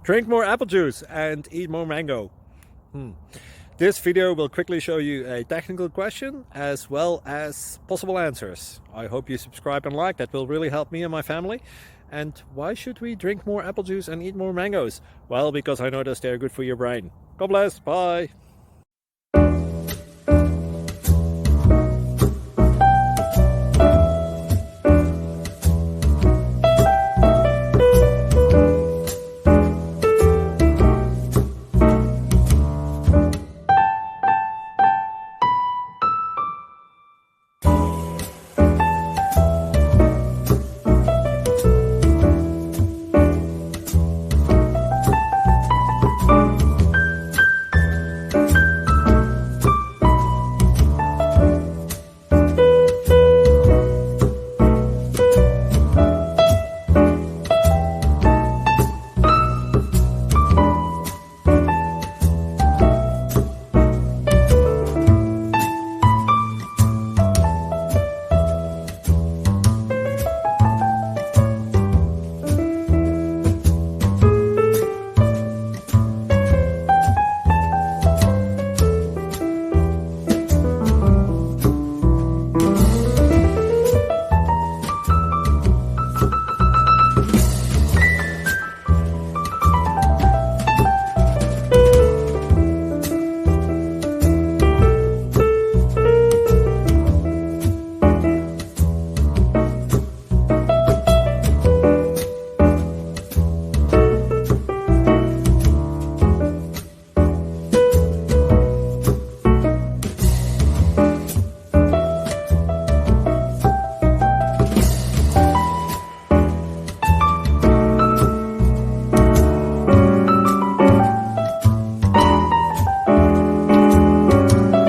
Drink more apple juice and eat more mango. This video will quickly show you a technical question as well as possible answers. I hope you subscribe and like, that will really help me and my family. And why should we drink more apple juice and eat more mangoes? Well, because I noticed they're good for your brain. God bless, bye!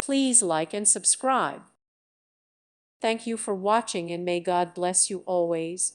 Please like and subscribe. Thank you for watching, and may God bless you always.